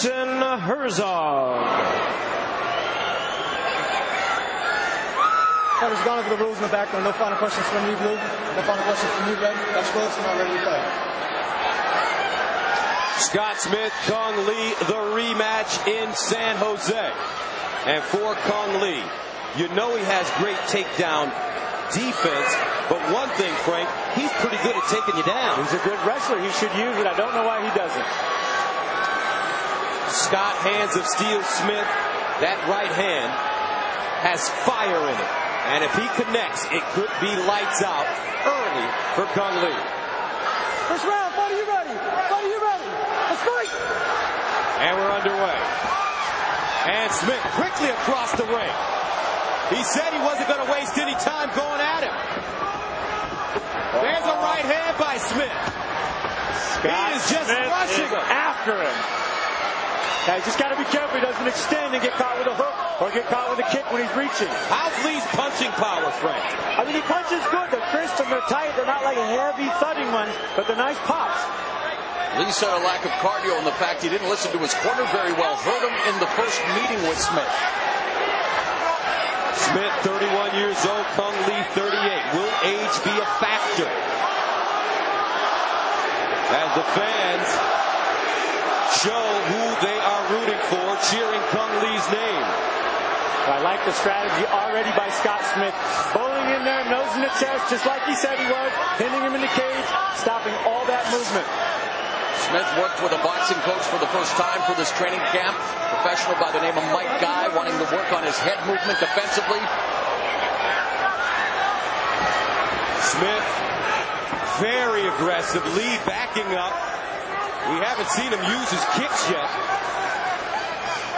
Herzog. Fighters gone over the rules in the back. No final questions from you, Blue. No final questions from you, Red. That's close. We're not ready to fight. Scott Smith, Cung Lee, the rematch in San Jose. And for Cung Lee, you know he has great takedown defense, but one thing, Frank, he's pretty good at taking you down. He's a good wrestler. He should use it. I don't know why he doesn't. Scott Hands of Steel Smith, that right hand has fire in it. And if he connects, it could be lights out early for Cung Lee. First round, fight, are you ready? Fight, are you ready? Let's fight! And we're underway. And Smith quickly across the ring. He said he wasn't going to waste any time going at him. There's a right hand by Smith. Scott he is just Smith rushing him. After him. Now, you just got to be careful he doesn't extend and get caught with a hook or get caught with a kick when he's reaching. How's Lee's punching power, Frank? I mean, he punches good. They're crisp and they're tight. They're not like heavy thudding ones, but they're nice pops. Lee said a lack of cardio and the fact he didn't listen to his corner very well hurt him in the first meeting with Smith. Smith, 31 years old. Cung Lee, 38. Will age be a factor? As the fans show who they are rooting for, cheering Cung Lee's name. I like the strategy already by Scott Smith. Bowling in there, nose in the chest, just like he said he was, pinning him in the cage, stopping all that movement. Smith worked with a boxing coach for the first time for this training camp. Professional by the name of Mike Guy, wanting to work on his head movement defensively. Smith, very aggressive. Lee backing up. We haven't seen him use his kicks yet.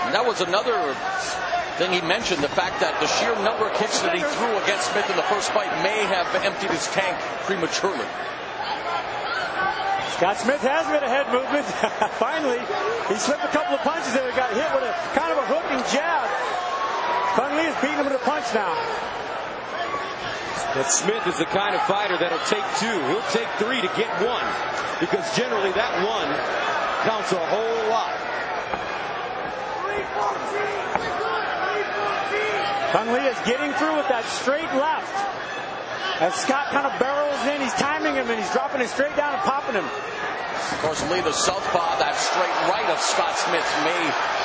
And that was another thing he mentioned, the fact that the sheer number of kicks that he threw against Smith in the first fight may have emptied his tank prematurely. Scott Smith has a bit of head movement. Finally, he slipped a couple of punches there. He got hit with a kind of a hook and jab. Cung Lee is beating him with a punch now. But Smith is the kind of fighter that'll take two. He'll take three to get one, because generally that one counts a whole lot. Cung Lee is getting through with that straight left. As Scott kind of barrels in, he's timing him and he's dropping it straight down and popping him. Of course, Lee, the southpaw, that straight right of Scott Smith may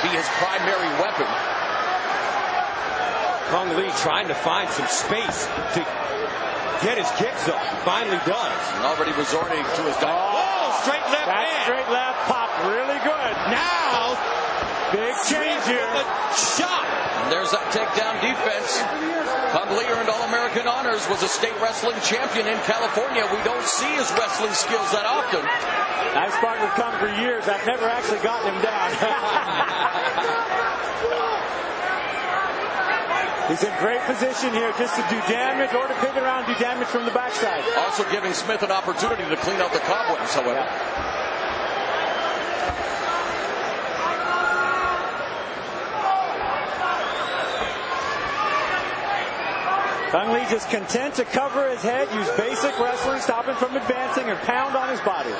be his primary weapon. Cung Lee trying to find some space to get his kicks up. Finally does. And already resorting to his straight left that hand. Straight left pop, really good. Now, big change here. With a shot. And there's that takedown defense. Cung Lee earned All-American honors, was a state wrestling champion in California. We don't see his wrestling skills that often. I've sparred with Cung for years. I've never actually gotten him down. He's in great position here just to do damage or to pivot around and do damage from the backside. Also giving Smith an opportunity to clean out the cobwebs, however. Cung Lee just content to cover his head, use basic wrestling, stop him from advancing, and pound on his body.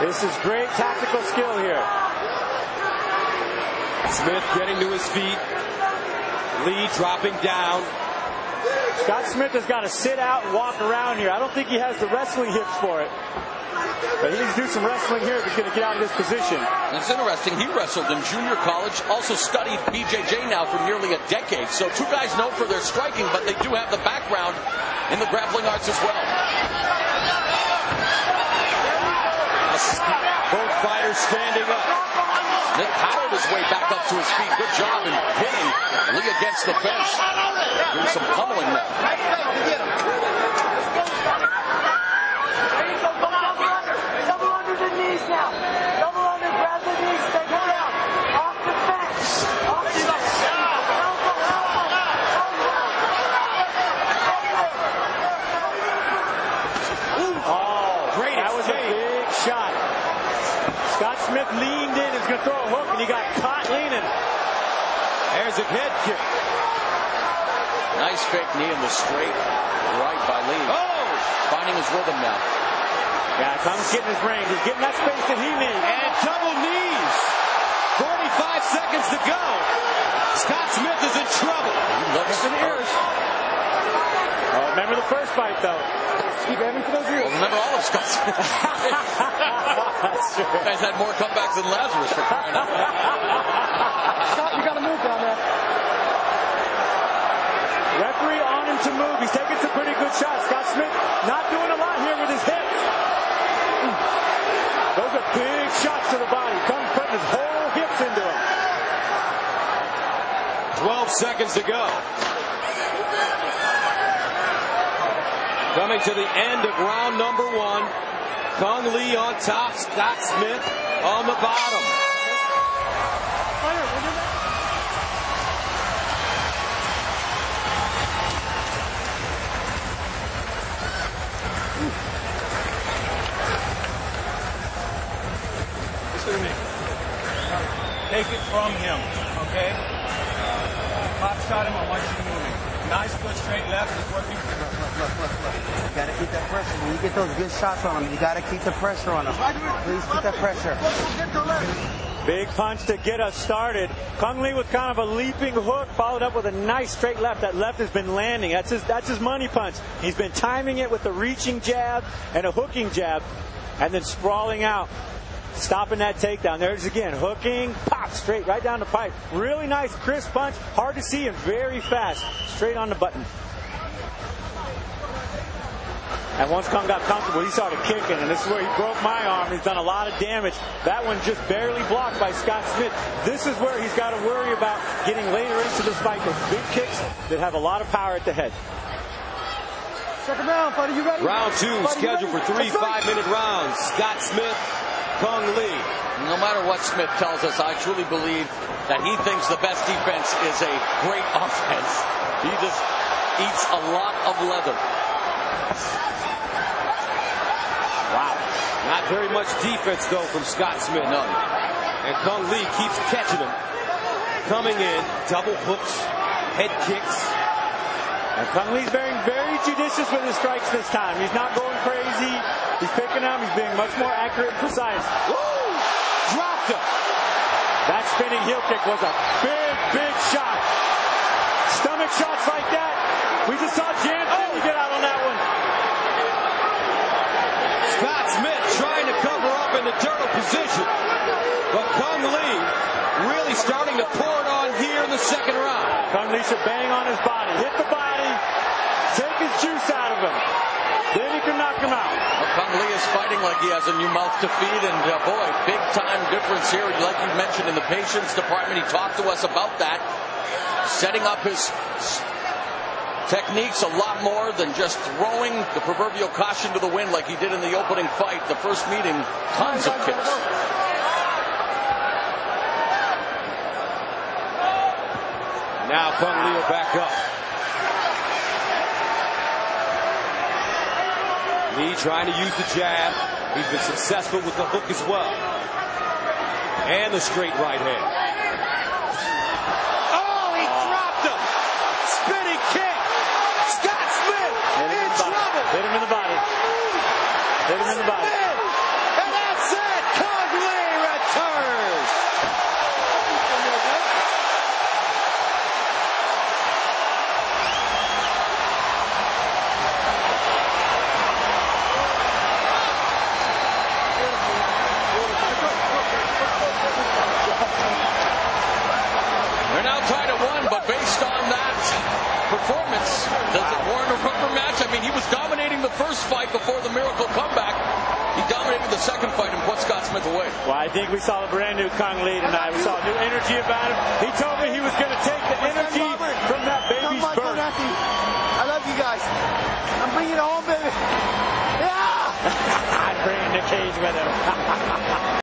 This is great tactical skill here. Smith getting to his feet. Lee dropping down. Scott Smith has got to sit out and walk around here. I don't think he has the wrestling hips for it. But he needs to do some wrestling here if he's going to get out of this position. It's interesting. He wrestled in junior college, also studied BJJ now for nearly a decade. So two guys known for their striking, but they do have the background in the grappling arts as well. Both fighters standing up. Smith powered his way back up to his feet. Good job in pinning Lee against the fence. Doing some pummeling now. Double under the knees now. Double under, grab the knees, take it down. Off the fence. Off the fence. Oh, great. That was a big shot. Scott Smith leaned in, is going to throw a hook, and he got caught leaning. There's a head kick. Nice fake knee in the straight right by Lee. Oh! Finding his rhythm now. Yeah, Cung's getting his range. He's getting that space that he needs. And double knees. seconds to go. Scott Smith is in trouble. He looks hurt. Remember the first fight, though. Keep aiming for those ears. Well, remember all of Scott Smith. That's true. You guys had more comebacks than Lazarus for crying out loud. Scott, you got to move down there. Referee on him to move. He's taking some pretty good shots. Scott Smith not doing a lot here with his hips. Those are big shots to the body. Cung putting his whole hips into him. 12 seconds to go. Coming to the end of round number 1. Cung Le on top, Scott Smith on the bottom. Listen to me. Take it from him, okay? Pop shot him, I want you to move it. Nice foot straight left is working. Look. You gotta keep that pressure. When you get those good shots on him, you gotta keep the pressure on him. Please keep that pressure. Big punch to get us started. Cung Le with kind of a leaping hook, followed up with a nice straight left. That left has been landing. That's his money punch. He's been timing it with a reaching jab and a hooking jab, and then sprawling out, stopping that takedown. There's again, hooking, pop, straight right down the pipe. Really nice, crisp punch. Hard to see and very fast. Straight on the button. And once Cung got comfortable, he started kicking, and this is where he broke my arm. He's done a lot of damage. That one just barely blocked by Scott Smith. This is where he's got to worry about getting later into this fight. Those big kicks that have a lot of power at the head. Second round, buddy. You ready? Round 2 Buddy, scheduled for 3 5-minute rounds. Scott Smith, Cung Le. No matter what Smith tells us, I truly believe that he thinks the best defense is a great offense. He just eats a lot of leather. Wow. Not very much defense, though, from Scott Smith. No. And Cung Le keeps catching him. Coming in, double hooks, head kicks. And Cung Le's very, very judicious with his strikes this time. He's not going crazy. He's picking them. He's being much more accurate and precise. Woo! Dropped him. That spinning heel kick was a big, big shot. Stomach shots like that. We just saw Jan Finney get out on that one. Scott Smith trying to cover up in the turtle position. But Cung Le really starting to pour it on here in the second round. Cung Le should bang on his body. Hit the body. Take his juice out of him. Then he can knock him out. Well, Cung Le is fighting like he has a new mouth to feed, and boy, big time difference here. Like you mentioned in the patience department, he talked to us about that. Setting up his techniques a lot more than just throwing the proverbial caution to the wind like he did in the opening fight, the first meeting. Tons of kicks. Now Cung Le will back up. Le trying to use the jab. He's been successful with the hook as well. And the straight right hand. Oh, he dropped him. Spinning kick. Scott Smith in trouble. Hit him in the body. Hit him in the body. And that's it. Cung Le returns. They're now tied at 1, but based on that performance, does it warrant a rubber match? I mean, he was dominating the first fight before the miracle comeback. He dominated the second fight and put Scott Smith away. Well, I think we saw a brand new Cung Le tonight. We saw a new energy about him. He told me he was going to take the energy from that baby's birth. I love you guys. I'm bringing it home, baby. Yeah! I'm bringing the cage with him.